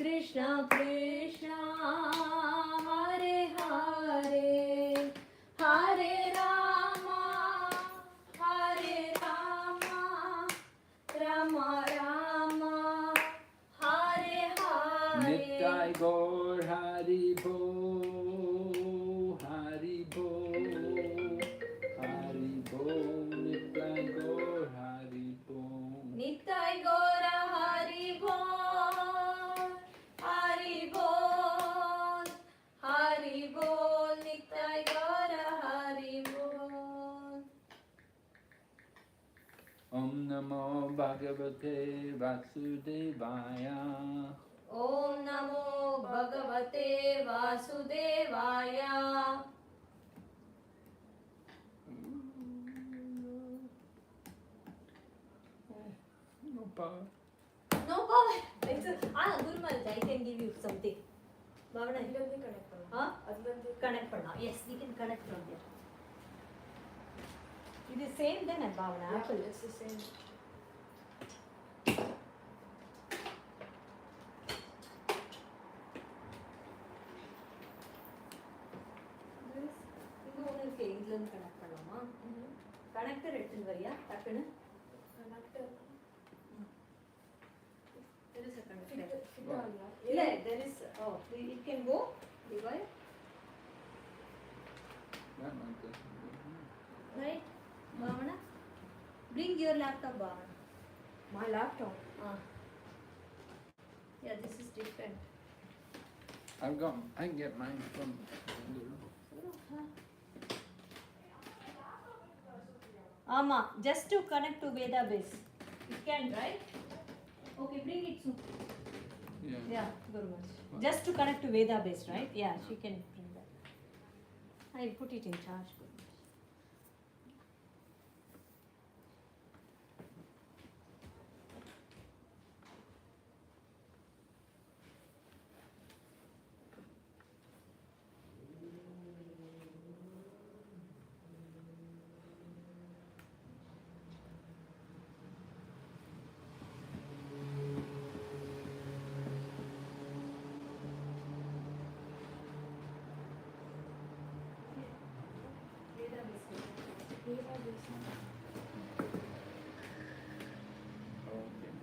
Krishna Krishna Hare Hare Hare Rama Rama Rama Hare Hare. Nitai Gaur Hari Bo, Hari Bo, Hari Bo, Nitai Gaur Hari Bo. Nitai Gaura Hari Bol, Hari Bol, Hari Bol, Nitai Gaura Hari Bol. Om Namo Bhagavate Vasudevaya. Om Namo Bhagavate Vasudevaya. No power. No power. Guru Maharaj, I can give you something. Bhavana, connect panna. Yes, we can connect from there. It is same then, Bhavana. Yeah, Apple. it's the same. இதுல connect பண்ணலாமா? Connector எடுத்துட்டு வரியா டக்குன்னு? Connector. There is a connector. Yeah. இல்ல, there is, oh, it can go. Divide. That one doesn't go. Right? Bhavana? Bring your laptop, Bhavana. My laptop. Yeah, this is different. I can get mine from Ama, just to connect to Veda base. You can, right? Okay, bring it soon. Yeah, Guru Maharaj. Just to connect to Veda base, right? Yeah, she can bring that. I put it in charge, Guru Maharaj. Okay.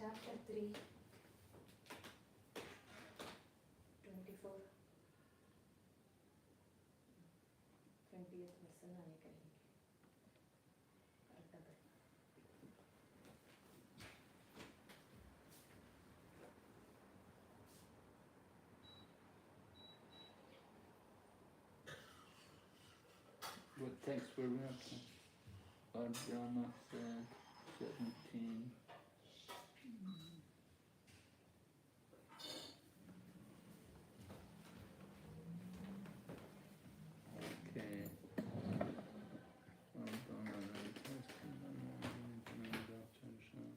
Chapter 3, 24, 20th lesson. What text were we up to? Lord Brahma said 17. Okay. Lord Brahma then tested the morning and attention.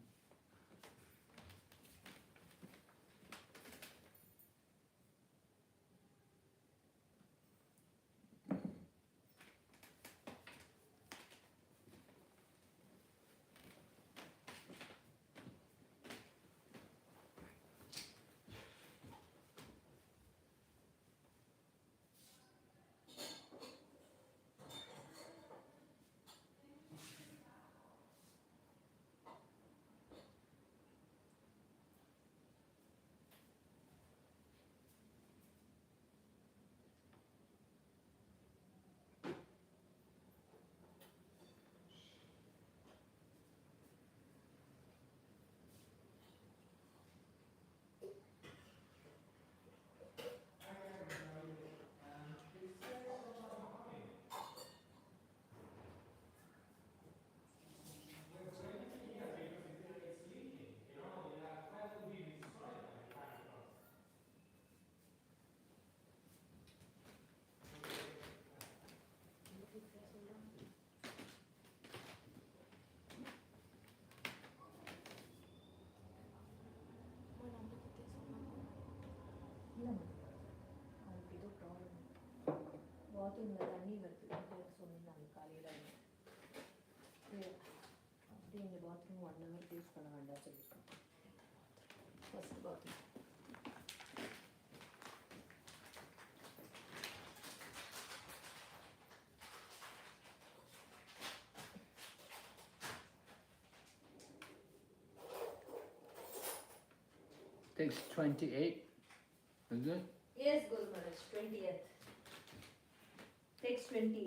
பாத்ரூமில் தண்ணி வருது சொன்னாங்க காலையில் அப்படியே இந்த bathroom 1 hour use பண்ண வேண்டாம் சொல்லியிருக்கோம் first bathroom. Takes 28, is it? Yes, Guru Maharaj, 20th. Takes 20.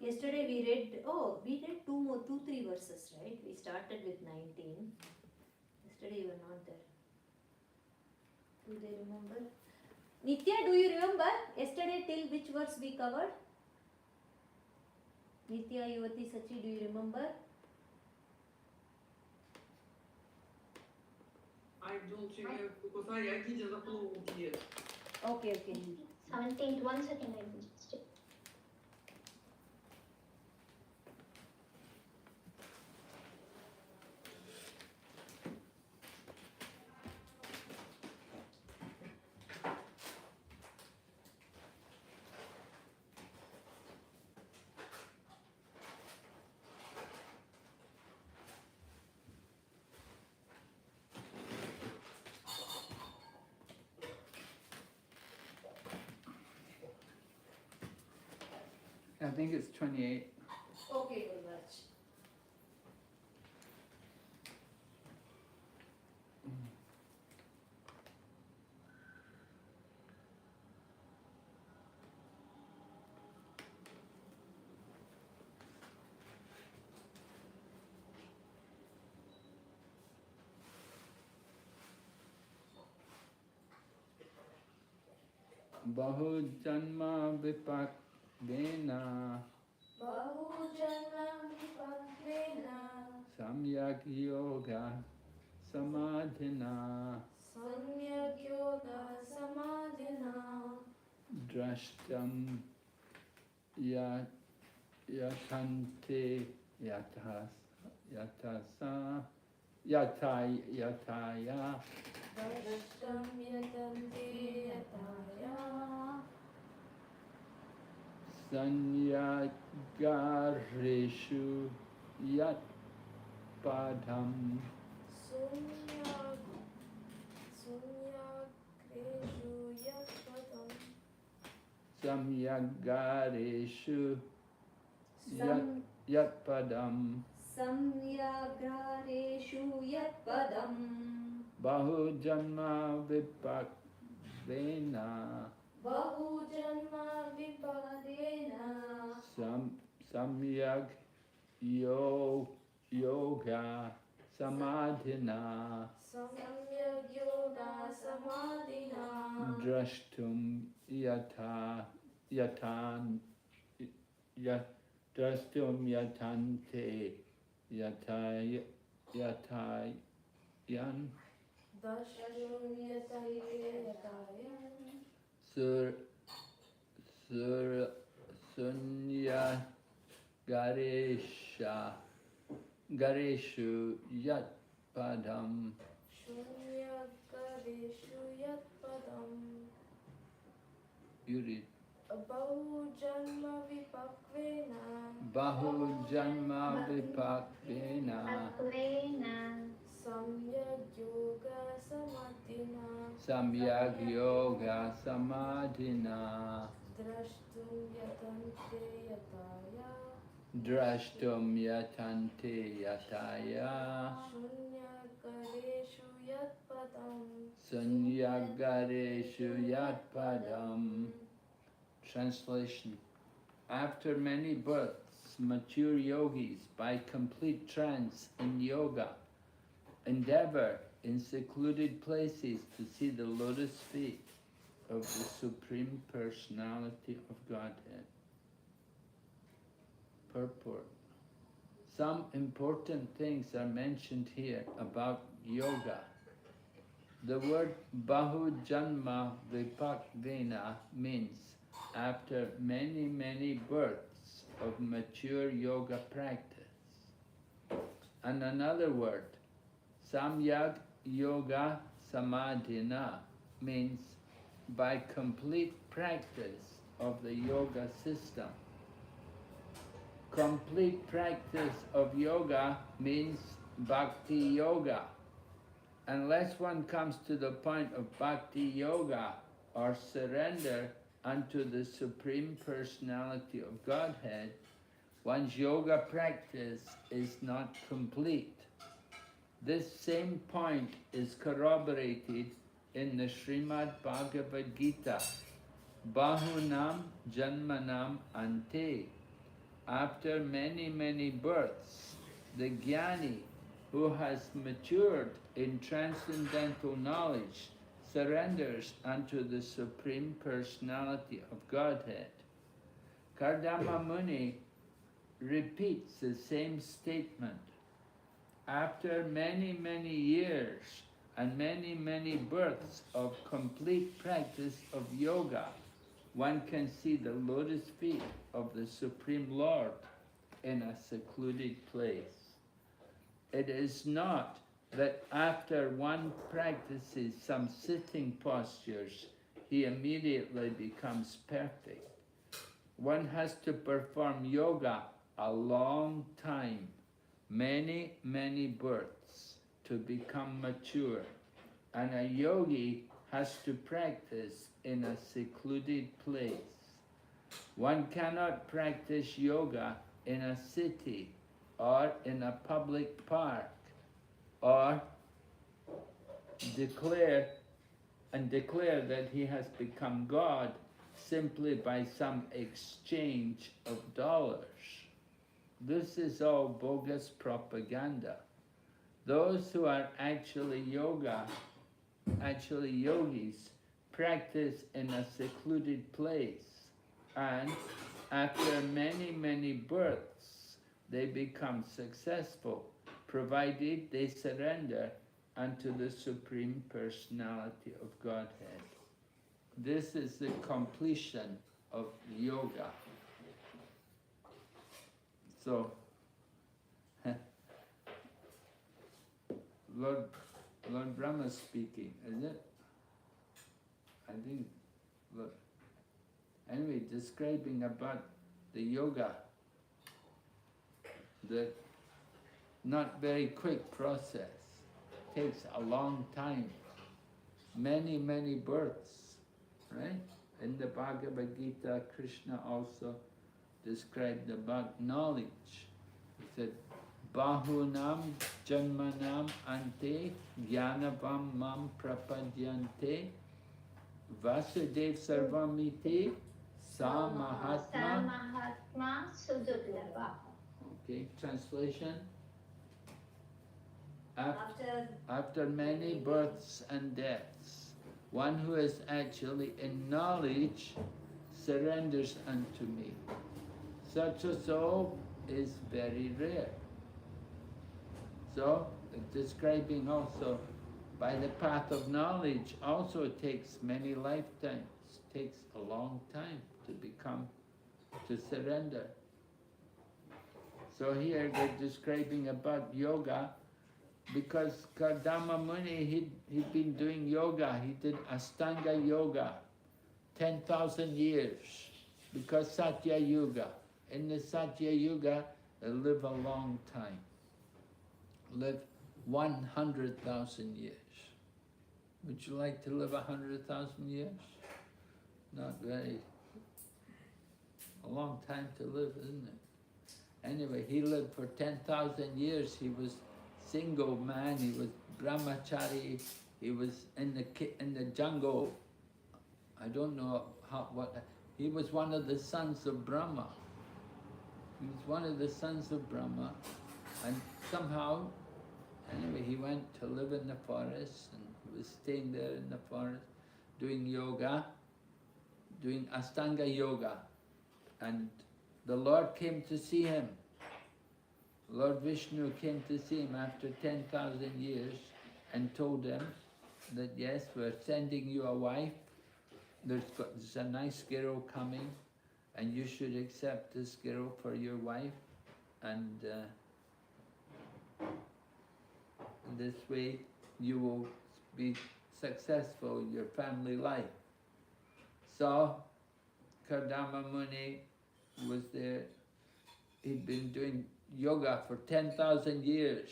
Yesterday we read 2-3 verses, right? We started with 19. Yesterday you were not there. Do they remember? Nitya, do you remember? Yesterday till which verse we covered? Nitya, Yuvati, Sachi, do you remember? I don't remember because I didn't upload yet. Okay. 17th, 1 second, I will just check. I think it's 28. Okay, Guru Maharaj. Bahu janma vipakvena samyak yoga samadhina drashtam yatante yataya sanyagareshu yat padam samyagareshu yat padam Samyagareshu yat padam bahu janma vipakvena samyak yoga samadhina drashtum drashtum yatante yatayan sunya gareshu yat padam you read bahu janma vipakvena samyak yoga samadhina drashtum yatante yataya sunyagareshu yat padam. Translation: after many births, mature yogis, by complete trance in yoga, endeavor in secluded places to see the lotus feet of the Supreme Personality of Godhead. Purport: some important things are mentioned here about yoga. The word Bahu Janma Vipakvena means after many births of mature yoga practice. And another word, Samyak Yoga Samadhina, means by complete practice of the yoga system. Complete practice of yoga means bhakti yoga. Unless one comes to the point of bhakti yoga or surrender unto the Supreme Personality of Godhead, one's yoga practice is not complete. This same point is corroborated in the Srimad Bhagavad Gita. Bahunam Janmanam Ante. After many, many births, the jnani who has matured in transcendental knowledge surrenders unto the Supreme Personality of Godhead. Kardama Muni repeats the same statement. After many, many years and many, many births of complete practice of yoga, one can see the lotus feet of the Supreme Lord in a secluded place. It is not that after one practices some sitting postures, he immediately becomes perfect. One has to perform yoga a long time, many, many births, to become mature. And a yogi has to practice in a secluded place. One cannot practice yoga in a city or in a public park or declare that he has become God simply by some exchange of dollars. This is all bogus propaganda. Those who are actually yogis, practice in a secluded place, and after many, many births, they become successful, provided they surrender unto the Supreme Personality of Godhead. This is the completion of yoga. So, Lord Brahma speaking, is it? I think, look. Anyway, describing about the yoga, the not very quick process, takes a long time, many, many births, right? In the Bhagavad Gita, Krishna also described about knowledge. He said, Bahunam Janmanam Ante Jnanavam Mam Prapadyante Vasudev Sarvamiti Sa Mahatma. Mahatma Sudurlabha. Okay, translation. After many births and deaths, one who is actually in knowledge surrenders unto me. Such a soul is very rare. So, describing also by the path of knowledge also takes many lifetimes, takes a long time to surrender. So here they're describing about yoga, because Kardama Muni, he'd been doing yoga, he did Astanga yoga, 10,000 years, because Satya Yuga. In the Satya Yuga, they live a long time, live 100,000 years. Would you like to live 100,000 years? Not very, a long time to live, isn't it? Anyway, he lived for 10,000 years. He was single man, he was brahmachari, he was in the jungle. I don't know he was one of the sons of Brahma. He was one of the sons of Brahma, and somehow, anyway, he went to live in the forest, and he was staying there in the forest, doing yoga, doing Astanga yoga, and the Lord came to see him. Lord Vishnu came to see him after 10,000 years and told him that yes, we're sending you a wife, there's a nice girl coming, and you should accept this girl for your wife, and this way you will be successful in your family life. So Kardama Muni was there. He'd been doing yoga for 10,000 years.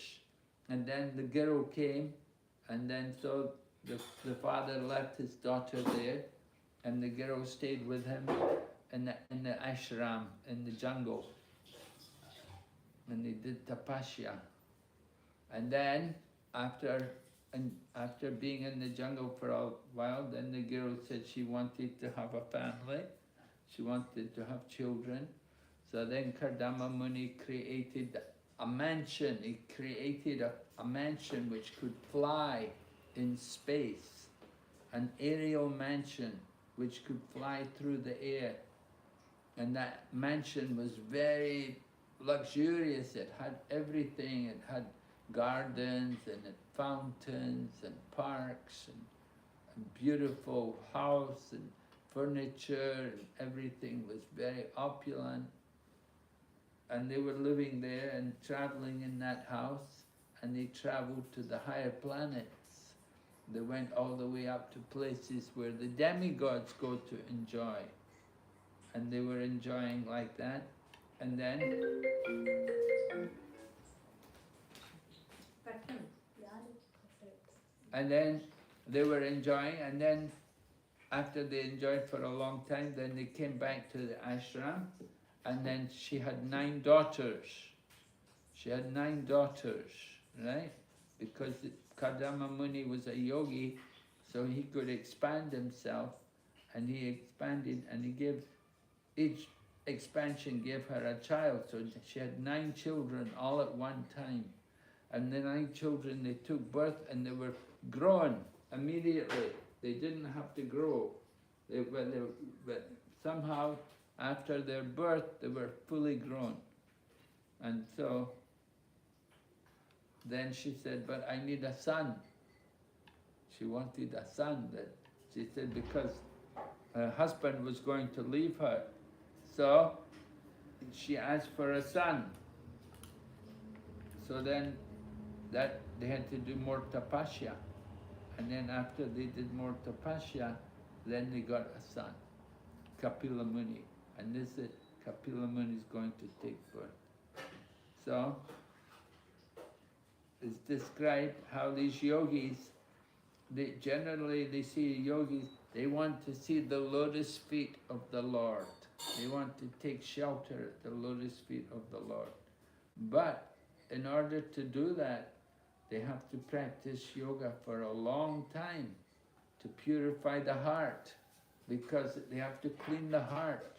And then the Guru came, and then so the father left his daughter there, and the Guru stayed with him in the ashram, in the jungle. And he did tapasya. And then after being in the jungle for a while, then the Guru said she wanted to have a family. She wanted to have children. So then Kardama Muni created a mansion. He created a mansion which could fly in space. An aerial mansion which could fly through the air. And that mansion was very luxurious. It had everything. It had gardens and fountains and parks and a beautiful house and furniture, and everything was very opulent. And they were living there and traveling in that house, and they traveled to the higher planets. They went all the way up to places where the demigods go to enjoy. And they were enjoying like that. And then they were enjoying, and then after they enjoyed for a long time, then they came back to the ashram, and then she had 9 daughters. She had 9 daughters, right? Because Kardama Muni was a yogi, so he could expand himself, and he expanded, and he gave, each expansion gave her a child, so she had 9 children all at one time. And the 9 children, they took birth and they were grown immediately. They didn't have to grow. But somehow, after their birth, they were fully grown. And so, then she said, but I need a son. She wanted a son. She said because her husband was going to leave her. So, she asked for a son. So then, that they had to do more tapasya. And then after they did more tapasya, then they got a son, Kapila Muni. And this is, Kapila Muni is going to take birth. So, it's described how these yogis, they see yogis, they want to see the lotus feet of the Lord. They want to take shelter at the lotus feet of the Lord. But in order to do that, they have to practice yoga for a long time to purify the heart, because they have to clean the heart.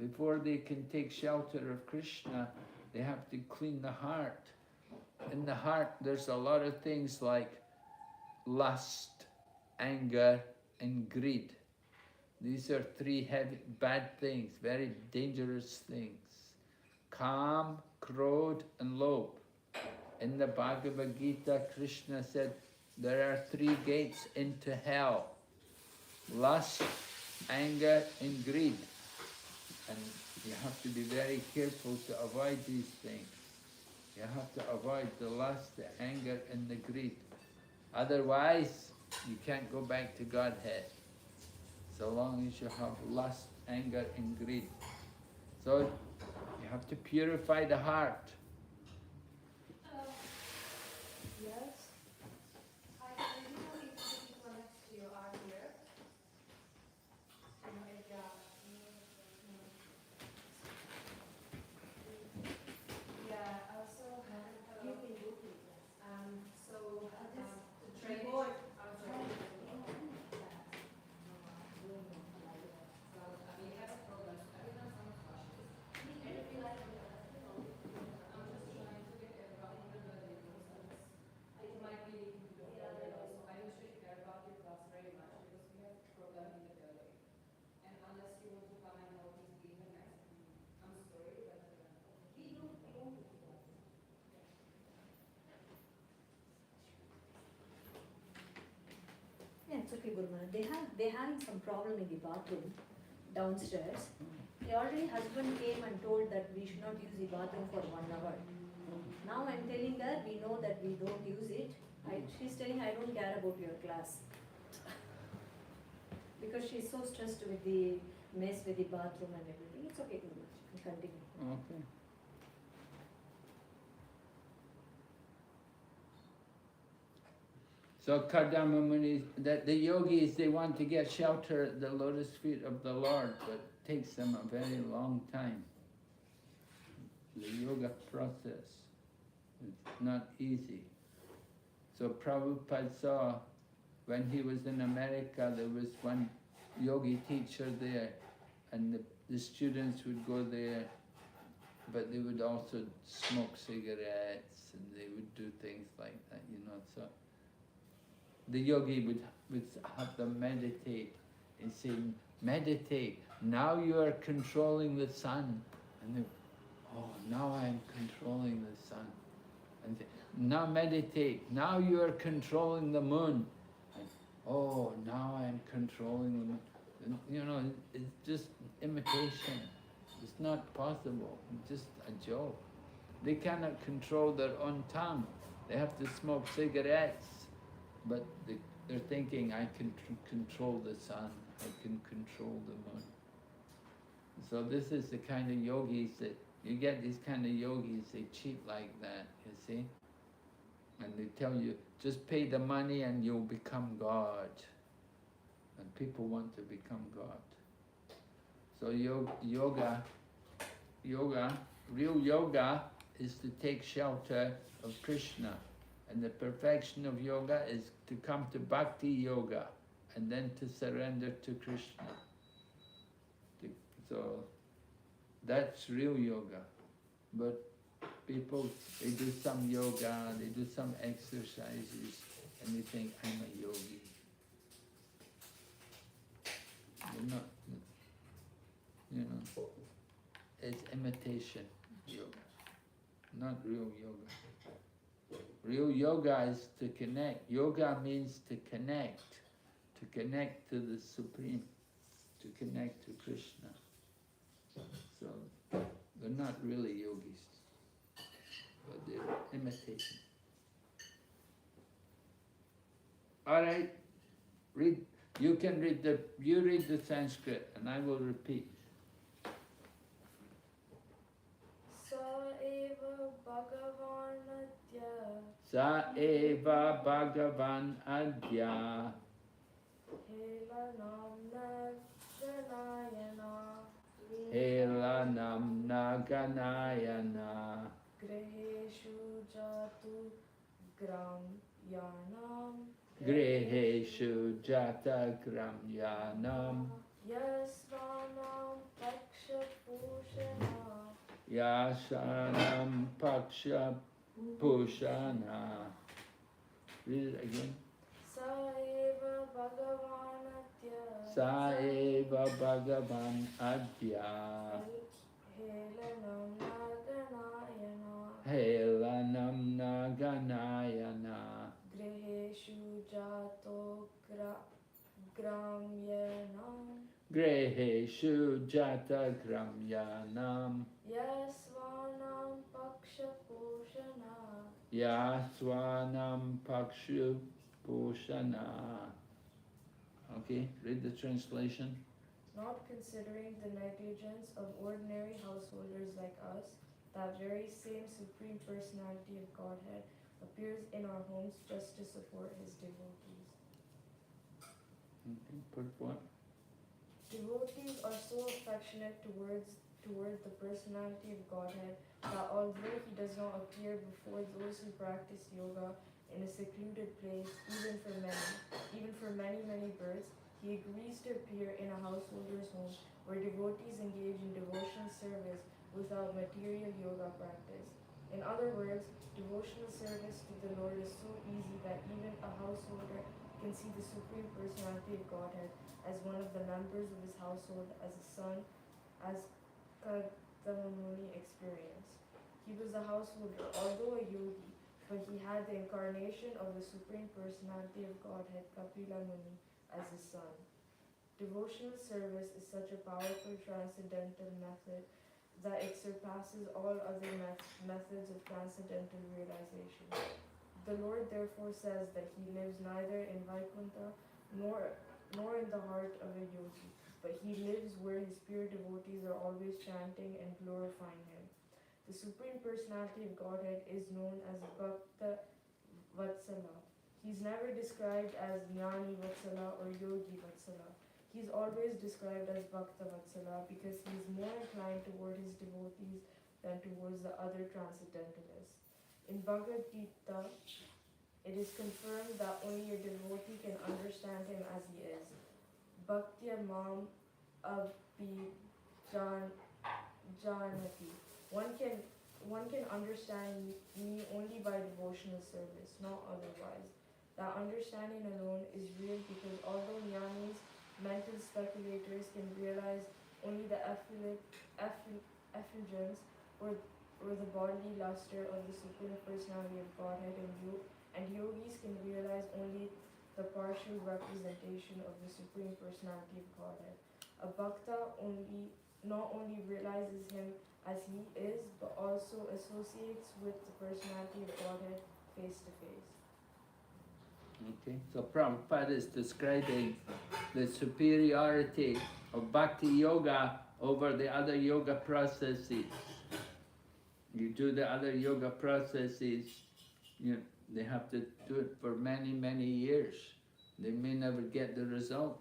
Before they can take shelter of Krishna, they have to clean the heart. In the heart, there's a lot of things like lust, anger, and greed. These are 3 heavy, bad things, very dangerous things. Kam, Krodh, and Lobh. In the Bhagavad Gita, Krishna said, there are 3 gates into hell. Lust, anger, and greed. And you have to be very careful to avoid these things. You have to avoid the lust, the anger, and the greed. Otherwise, you can't go back to Godhead. So long as you have lust, anger, and greed. So you have to purify the heart. Yes. I don't know if it connects to your art here. Yeah, also, you can do it. So, the trade. Yeah, it's okay, Guru Maharaj. They're having some problem in the bathroom downstairs. The already husband came and told that we should not use the bathroom for 1 hour. Now I'm telling her, we know that we don't use it. She's telling, I don't care about your class. Because she's so stressed with the mess with the bathroom and everything. It's okay, Guru Maharaj. You can continue. Okay. So Kardama Muni, that the yogis, they want to get shelter at the lotus feet of the Lord, but it takes them a very long time. The yoga process is not easy. So Prabhupada saw, when he was in America, there was one yogi teacher there, and the students would go there, but they would also smoke cigarettes, and they would do things like that, so the yogi would have them meditate and say, meditate, now you are controlling the sun. And they, oh, now I am controlling the sun. And say, now meditate, now you are controlling the moon. And, oh, now I am controlling the moon. And, it's just imitation. It's not possible, it's just a joke. They cannot control their own tongue. They have to smoke cigarettes. But they're thinking, I can control the sun, I can control the moon. So this is the kind of yogis that, you get these kind of yogis, they cheat like that, you see? And they tell you, just pay the money and you'll become God. And people want to become God. So yoga, real yoga is to take shelter of Krishna. And the perfection of yoga is to come to bhakti yoga and then to surrender to Krishna. So that's real yoga. But people, they do some yoga, they do some exercises, and they think, I'm a yogi. They're not, it's imitation yoga, not real yoga. Real yoga is to connect. Yoga means to connect to the Supreme, to connect to Krishna. So they're not really yogis, but they're imitating. All right, read. You read the Sanskrit, and I will repeat. Sa eva Bhagavan Adya Helanam Naganayana Griheshu jatu gramyanam Griheshu Jata Gramyanam Yasvanam paksha pushana Yasanam Paksha Pushana. Read it again. Saeva Bhagavanatya Saeva Bhagavan Adya Helanam Naganayana Helanam Naganayana Griheshu jato gramyanam Griheshu Jata Gramyanam Yasvanam paksha pushana Yaswanam Pakshu Pushana. Okay, read the translation. Not considering the negligence of ordinary householders like us, that very same Supreme Personality of Godhead appears in our homes just to support His devotees. Okay, put what? Devotees are so affectionate toward the personality of Godhead that although He does not appear before those who practice yoga in a secluded place, even for many births, He agrees to appear in a householder's home where devotees engage in devotional service without material yoga practice. In other words, devotional service to the Lord is so easy that even a householder can see the Supreme Personality of Godhead as one of the members of his household, as a son, as Kardama Muni experienced. He was a householder, although a yogi, but he had the incarnation of the Supreme Personality of Godhead, Kapila Muni, as his son. Devotional service is such a powerful transcendental method that it surpasses all other methods of transcendental realization. The Lord therefore says that He lives neither in Vaikuntha nor in the heart of a yogi. but he lives where his pure devotees are always chanting and glorifying him. The Supreme Personality of Godhead is known as Bhakta Vatsala. He's never described as Jnani Vatsala or Yogi Vatsala. He's always described as Bhakta Vatsala because he's more inclined toward his devotees than towards the other transcendentalists. In Bhagavad Gita, it is confirmed that only a devotee can understand him as he is. Bhaktya mam abhijanati. One can understand me only by devotional service, not otherwise. That understanding alone is real because although jnanis, mental speculators, can realize only the effulgence or the bodily luster of the Supreme Personality of Godhead, and yogis can realize only the partial representation of the Supreme Personality of Godhead. A bhakta not only realizes him as he is, but also associates with the Personality of Godhead face to face. Okay, so Prabhupada is describing the superiority of Bhakti Yoga over the other yoga processes. You do the other yoga processes, they have to do it for many, many years. They may never get the result.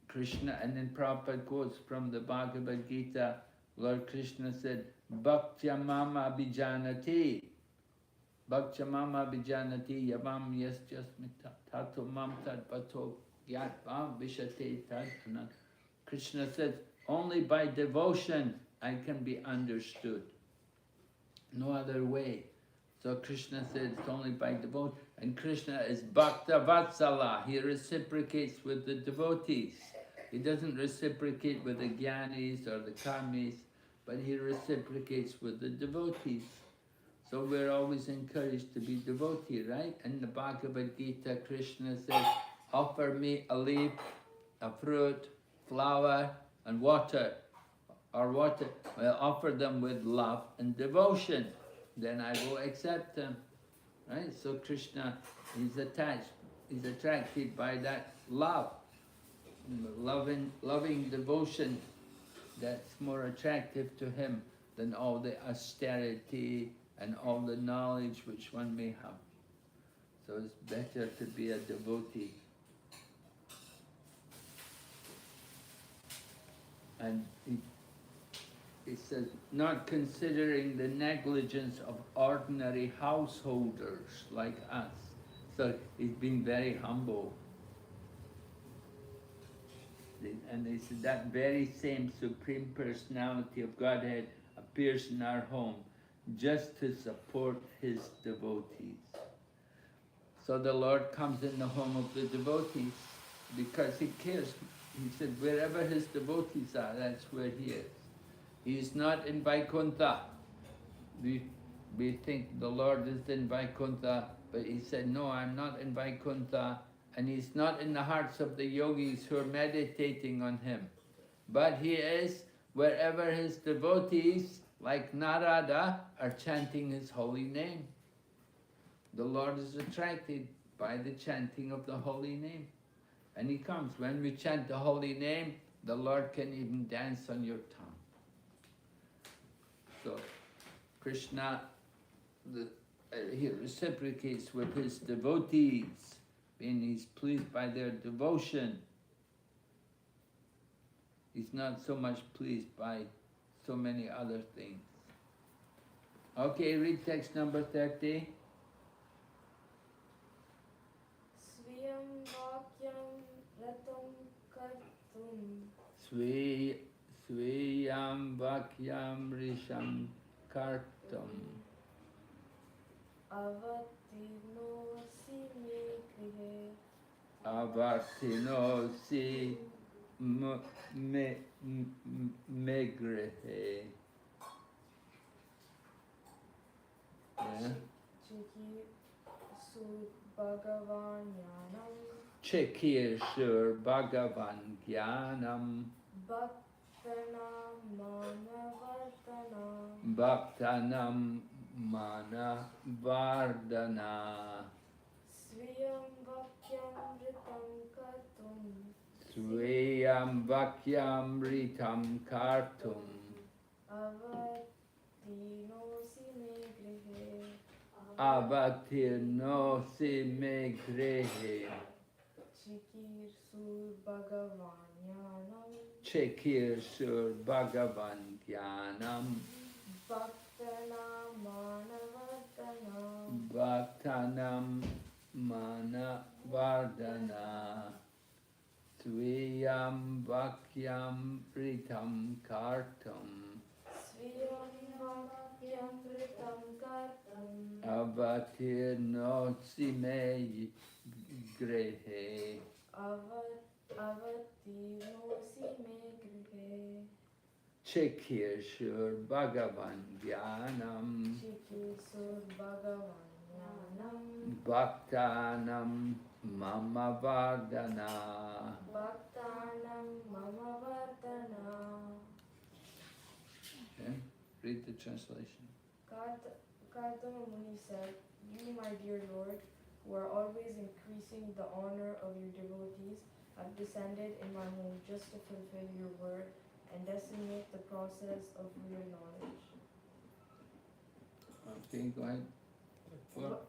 Krishna, and then Prabhupada quotes from the Bhagavad Gita, Lord Krishna said, Bhaktya mama bijanati. Bhaktya mama bijanati yavam yasyasmita tato mam tad pato yatvam vishate tad. Krishna says, only by devotion I can be understood. No other way. So Krishna said it's only by devotion. And Krishna is Bhakta Vatsala. He reciprocates with the devotees. He doesn't reciprocate with the Jnanis or the Karmis, but he reciprocates with the devotees. So we're always encouraged to be devotee, right? In the Bhagavad Gita, Krishna says, offer me a leaf, a fruit, flower, and water. Or water, I'll offer them with love and devotion. Then I will accept them. Right? So Krishna is attached, is attracted by that love. Loving devotion, that's more attractive to him than all the austerity and all the knowledge which one may have. So it's better to be a devotee. And it says, not considering the negligence of ordinary householders like us. So he's been very humble. And they said that very same Supreme Personality of Godhead appears in our home just to support his devotees. So the Lord comes in the home of the devotees because he cares. He said wherever his devotees are, that's where he is. He is not in Vaikuntha. We think the Lord is in Vaikuntha, but he said, no, I'm not in Vaikuntha. And he's not in the hearts of the yogis who are meditating on him. But he is wherever his devotees, like Narada, are chanting his holy name. The Lord is attracted by the chanting of the holy name. And he comes. When we chant the holy name, the Lord can even dance on your tongue. So, Krishna, he reciprocates with his devotees, and he's pleased by their devotion. He's not so much pleased by so many other things. Okay, read text number 30. Sviyam vakyam ratam kartum. Sviyam vakyam risham kartam. Avatinosi me grihe. Avartinosi me grihe. Yeah. Chiki sud bhagavan jnanam. Chekirshur Bhagavan Jnanam. Bhaktanam manavartanam. Bhaktanam Mana Vardana. Sviyam vakyam ritam kartum. Svayam Vakyam Ritam Kartum Avatinosi me grihe. Avatirnosi me grehe Chikir sur bhagavanyanam. Chekir Sur Bhagavan Gyanam Bhaktana manavardana. Bhaktanam Mana Vardana Svayam Vakyam Ritam Kartum Sviyam vakyam vritam kartam. Avatirnosi me grehe Avatinosi me grihe. Chekir Sur Bhagavan Gyanam Chikir sur bhagavanyanam. Bhaktanam Mama Vardana. Bhaktanam mama vardana. Okay. Read the translation. Kartama Muni said, "You, my dear Lord, who are always increasing the honor of your devotees, have descended in my home just to fulfill your word and decimate the process of real knowledge." Okay, go ahead. What?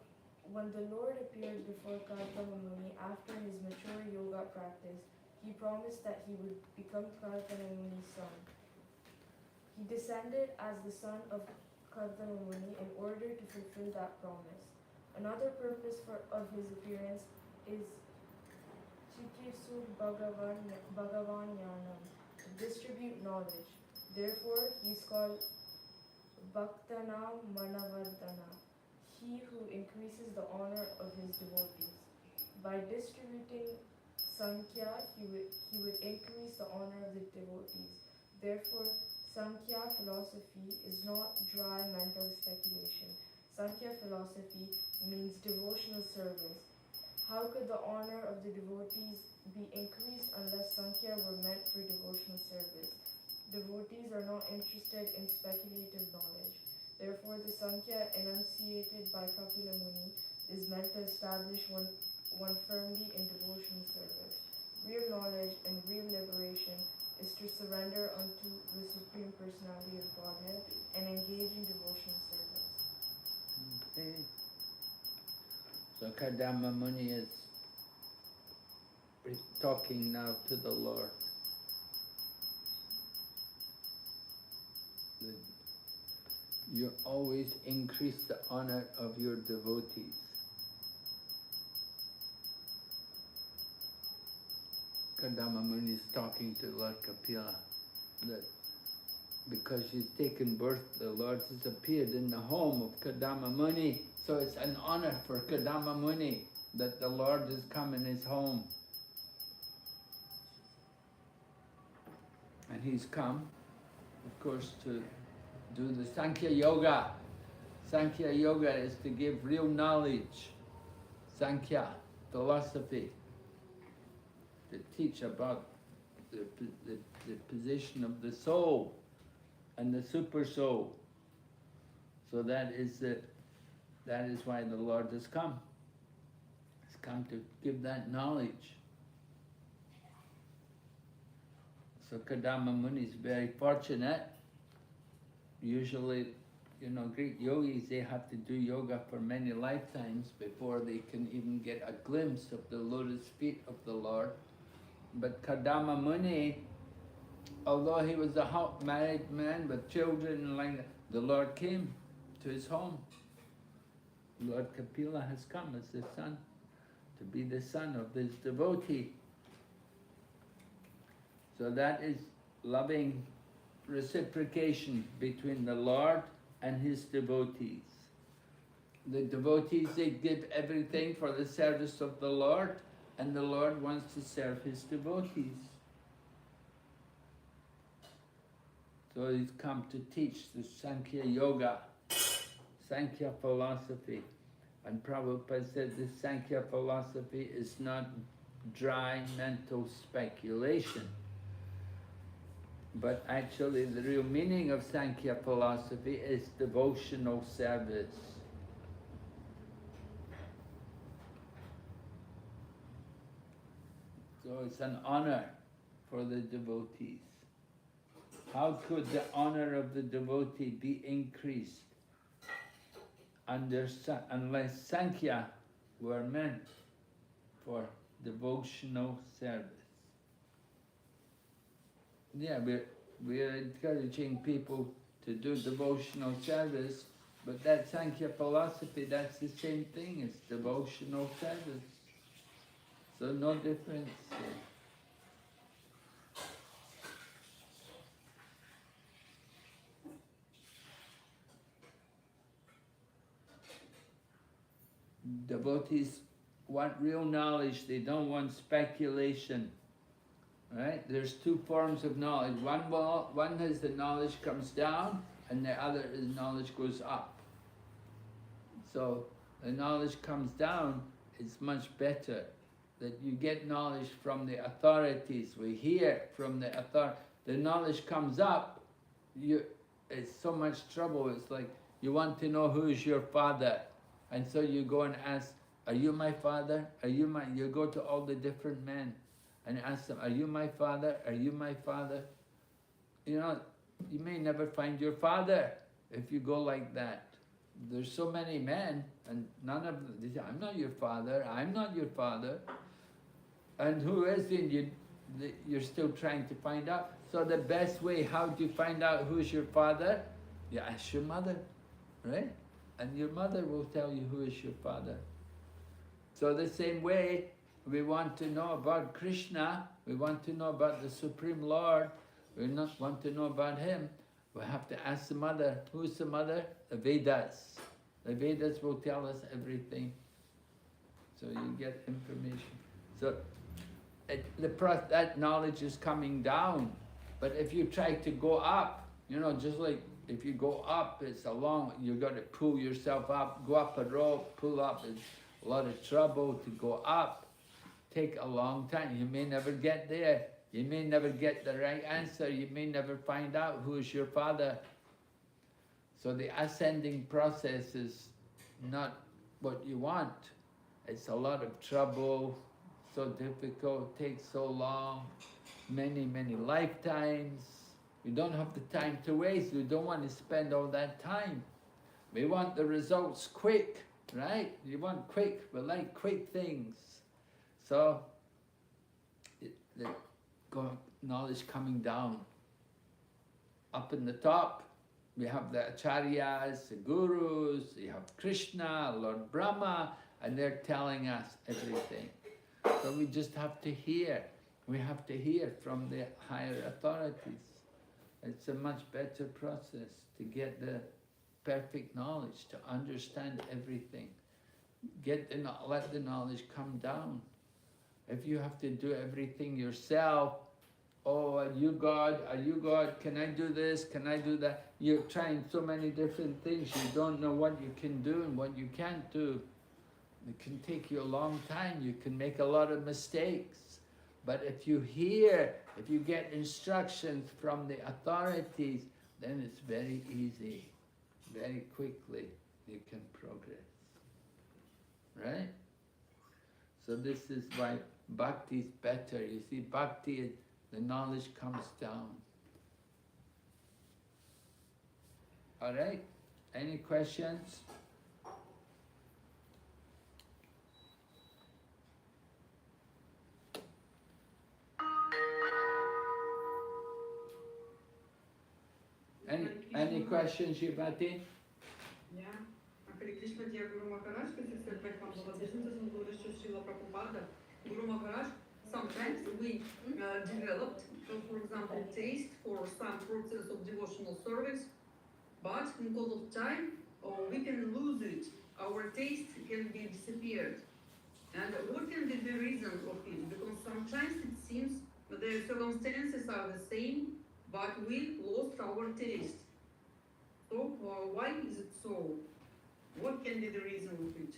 When the Lord appeared before Kartama Muni after his mature yoga practice, he promised that he would become Kartama Muni's son. He descended as the son of Kartama Muni in order to fulfill that promise. Another purpose of his appearance is Chikisur Bhagavanyanam, to distribute knowledge. Therefore, he is called Bhaktanam Manavardana, he who increases the honor of his devotees. By distributing Sankhya, he would increase the honor of the devotees. Therefore, Sankhya philosophy is not dry mental speculation. Sankhya philosophy means devotional service. How could the honor of the devotees be increased unless Sankhya were meant for devotional service? Devotees are not interested in speculative knowledge. Therefore, the Sankhya enunciated by Kapila Muni is meant to establish one firmly in devotional service. Real knowledge and real liberation is to surrender unto the Supreme Personality of Godhead and engage in devotional service. Okay. So Kadama Muni is talking now to the Lord. You always increase the honor of your devotees. Kadama Muni is talking to Lord Kapila that because she's taken birth, the Lord has appeared in the home of Kadama Muni. So it's an honor for Kadama Muni that the Lord has come in his home. And he's come, of course, to do the Sankhya Yoga. Sankhya Yoga is to give real knowledge. Sankhya, philosophy, to teach about the position of the soul and the super soul. So that is why the Lord has come. He's come to give that knowledge. So Kadama Muni is very fortunate. Usually, great yogis, they have to do yoga for many lifetimes before they can even get a glimpse of the lotus feet of the Lord. But Kadama Muni, although he was a married man with children, the Lord came to his home. Lord Kapila has come as the son, to be the son of this devotee. So that is loving reciprocation between the Lord and his devotees. The devotees, they give everything for the service of the Lord, and the Lord wants to serve his devotees. So he's come to teach the Sankhya Yoga, Sankhya philosophy. And Prabhupada said the Sankhya philosophy is not dry mental speculation. But actually the real meaning of Sankhya philosophy is devotional service. So So it's an honor for the devotees. How could the honor of the devotee be increased unless Sankhya were meant for devotional service? Yeah, we're encouraging people to do devotional service, but that Sankhya philosophy, that's the same thing as devotional service. So no difference. Devotees want real knowledge, they don't want speculation. Right? There's two forms of knowledge. One is the knowledge comes down, and the other is knowledge goes up. So the knowledge comes down, it's much better. That you get knowledge from the authorities. We hear from the authority. The knowledge comes up, it's so much trouble. It's like you want to know who is your father. And so you go and ask, are you my father? You go to all the different men and ask them, are you my father? Are you my father? You know, you may never find your father if you go like that. There's so many men, and none of them, they say, I'm not your father, I'm not your father. And who is it? You're still trying to find out. So the best way, how do you find out who's your father? You ask your mother, right? And your mother will tell you who is your father. So the same way, we want to know about Krishna, we want to know about the Supreme Lord, we want to know about Him, we have to ask the mother. Who's the mother? The Vedas. The Vedas will tell us everything. So you get information. So that knowledge is coming down. But if you try to go up, you know, just like if you go up, it's you've got to pull yourself up, go up a rope, pull up, it's a lot of trouble to go up. Take a long time. You may never get there. You may never get the right answer. You may never find out who is your father. So the ascending process is not what you want. It's a lot of trouble, so difficult, takes so long, many, many lifetimes. We don't have the time to waste. We don't want to spend all that time. We want the results quick, right? You want quick, we like quick things. So, the knowledge coming down. Up in the top, we have the acharyas, the gurus, you have Krishna, Lord Brahma, and they're telling us everything. So we just have to hear. We have to hear from the higher authorities. It's a much better process to get the perfect knowledge, to understand everything. Let the knowledge come down. If you have to do everything yourself, oh, are you God? Are you God? Can I do this? Can I do that? You're trying so many different things. You don't know what you can do and what you can't do. It can take you a long time. You can make a lot of mistakes. But if you hear, if you get instructions from the authorities, then it's very easy. Very quickly you can progress. Right? So this is why bhakti is better. You see, bhakti is the knowledge comes down. All right? Any questions? Any questions, Shivati? Yeah. Hare Krishna, dear Guru Maharaj, this is the back from the business and Guru Srila Prabhupada. Guru Maharaj, sometimes we developed, for example, taste for some process of devotional service, but because of time, we can lose it. Our taste can be disappeared. And what can be the reason of it? Because sometimes it seems that the circumstances are the same, but we lost our taste. So why is it so? What can be the reason of it?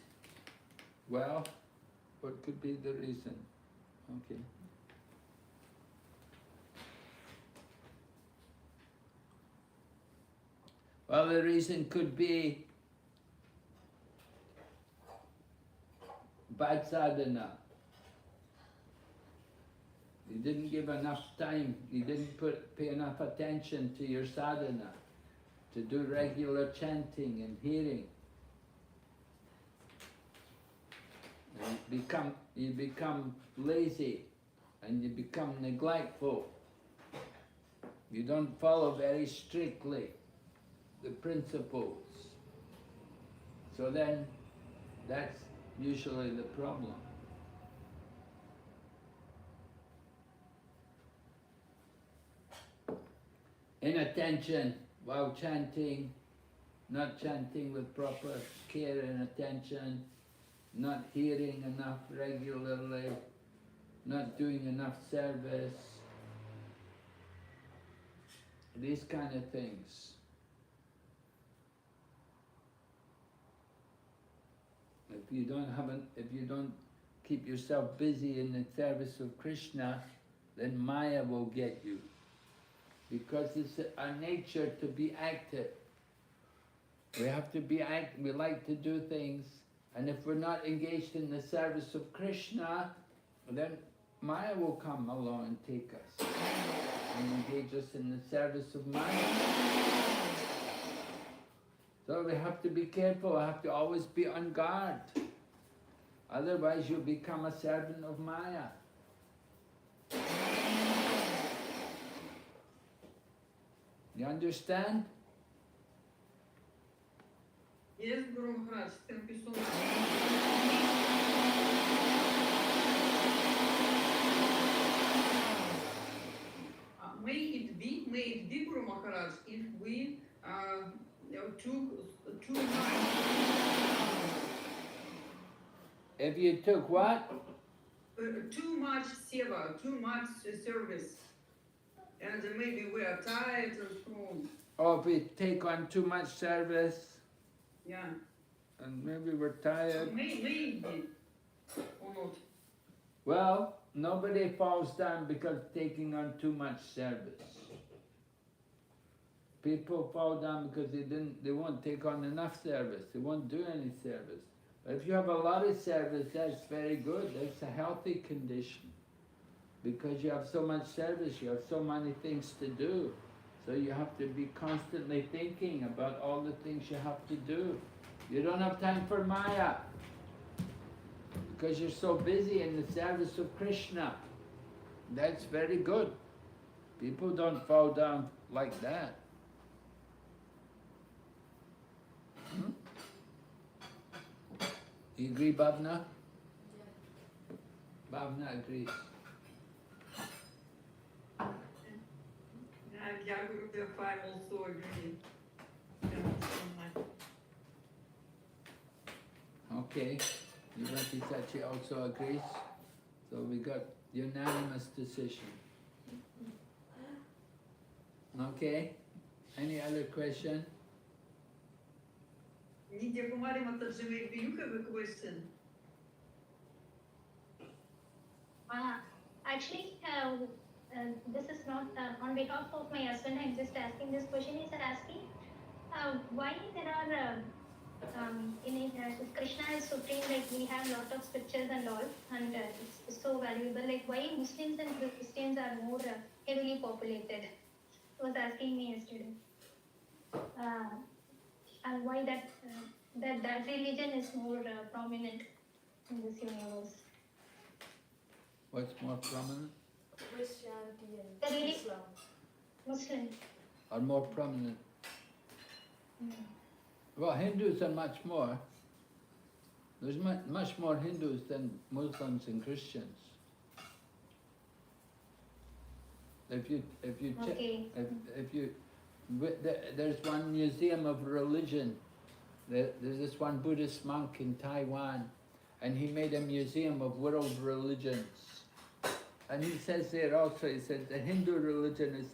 Well, what could be the reason? Okay. Well, the reason could be bad sadhana. You didn't give enough time, you didn't pay enough attention to your sadhana, to do regular chanting and hearing. And you become lazy and you become neglectful. You don't follow very strictly the principles. So then that's usually the problem. Inattention while chanting, not chanting with proper care and attention, not hearing enough regularly, not doing enough service, these kind of things. If you don't keep yourself busy in the service of Krishna, then Maya will get you. Because it's our nature to be active. We have to be active, we like to do things, and if we're not engaged in the service of Krishna, then Maya will come along and take us and engage us in the service of Maya. So we have to be careful, we have to always be on guard. Otherwise you'll become a servant of Maya. You understand? Yes, Guru Maharaj, thank you so much. May it be, Guru Maharaj, if we took too much. If you took what? Too much seva, too much service. And maybe we are tired and so on. Or if we take on too much service, Yeah. and maybe we're tired. Maybe or not. Well, nobody falls down because taking on too much service. People fall down because they won't take on enough service, they won't do any service. But if you have a lot of service, that's very good, that's a healthy condition. Because you have so much service, you have so many things to do. So you have to be constantly thinking about all the things you have to do. You don't have time for Maya. Because you're so busy in the service of Krishna. That's very good. People don't fall down like that. Hmm? You agree, Bhavna? Yeah. Bhavna agrees. Yeah, Guru Dev, I also agree. Okay, Yuvati Sachi also agrees. So we got unanimous decision. Okay, any other question? Nitya Kumari Mataji, do you have a question? Actually, this is not on behalf of my husband. I'm just asking this question. He's asking why there are if Krishna is supreme, like we have lot of scriptures and all, and it's so valuable. Like why Muslims and Christians are more heavily populated? He was asking me yesterday, and why that religion is more prominent in this universe. What's more prominent? Christianity and Islam. Muslim. Are more prominent? Mm. Well, Hindus are much more. There's much more Hindus than Muslims and Christians. If you Okay. there's one museum of religion. There's this one Buddhist monk in Taiwan, and he made a museum of world religions. And he says there also, he said the Hindu religion is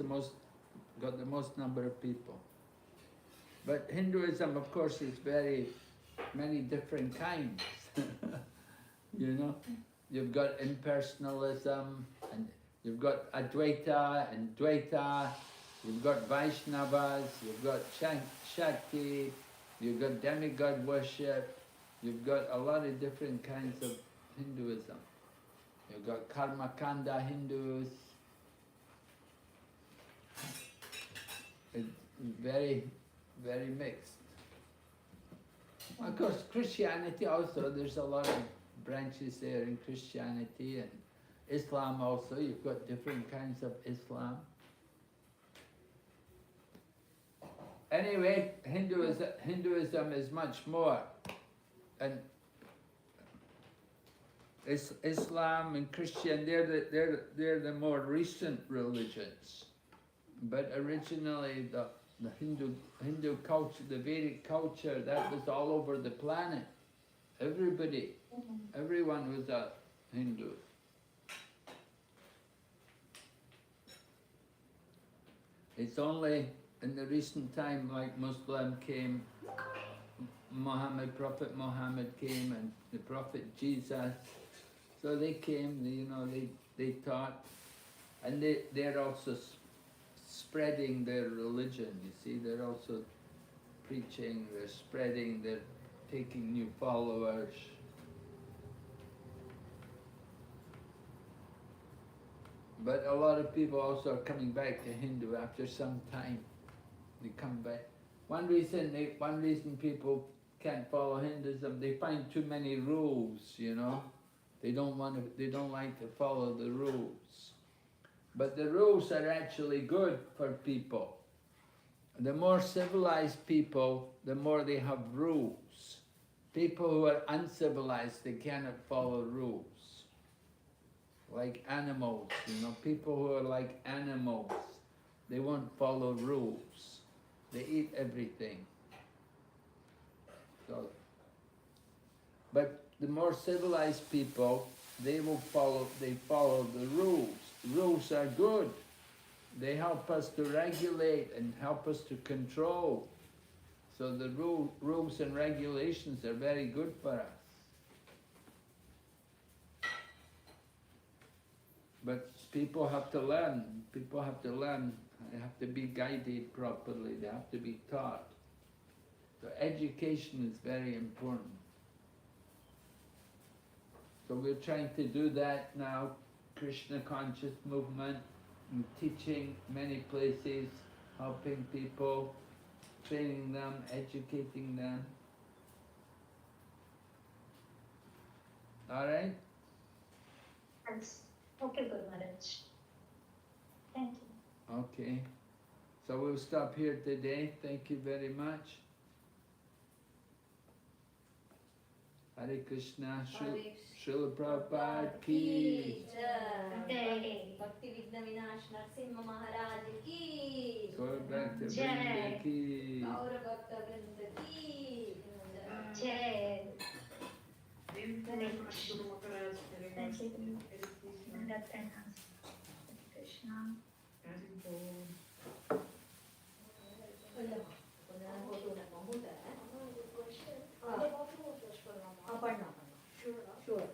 got the most number of people. But Hinduism, of course, is very many different kinds. You know, you've got impersonalism, and you've got Advaita and Dvaita, you've got Vaishnavas, you've got Shakti, you've got demigod worship, you've got a lot of different kinds of Hinduism. You've got Karmakanda Hindus. It's very, very mixed. Of course, Christianity also, there's a lot of branches there in Christianity, and Islam also. You've got different kinds of Islam. Anyway, Hinduism is much more. And Islam and Christian, they're the more recent religions. But originally the Hindu culture, the Vedic culture, that was all over the planet. Everyone was a Hindu. It's only in the recent time, like Muslim came, Prophet Muhammad came, and the Prophet Jesus. So they came, they taught, and they're also spreading their religion, you see. They're also preaching, they're spreading, they're taking new followers. But a lot of people also are coming back to Hindu after some time. They come back. One reason people can't follow Hinduism, they find too many rules, They don't like to follow the rules. But the rules are actually good for people. The more civilized people, the more they have rules. People who are uncivilized, they cannot follow rules. Like animals, people who are like animals, they won't follow rules. They eat everything. But the more civilized people, they follow the rules. Rules are good. They help us to regulate and help us to control. So the rules and regulations are very good for us. But people have to learn. People have to learn. They have to be guided properly. They have to be taught. So education is very important. So we're trying to do that now. Krishna conscious movement, and teaching many places, helping people, training them, educating them. All right? Thanks. Okay, Guru Maharaj. Thank you. Okay. So we'll stop here today. Thank you very much. Hare Krishna. Srila Prabhupada ki. Jai. Bhakti Vigna Vinash Narsimha Maharaj ki. Gaur Bhakta Vrinda ki. Gaur Bhakta Vrinda ki. Jai. Din Guru Maharaj, Hare Thank Krishna. you. Hare Krishna. That's enhanced. Krishna. Hare Krishna. पढ़ना। Sure.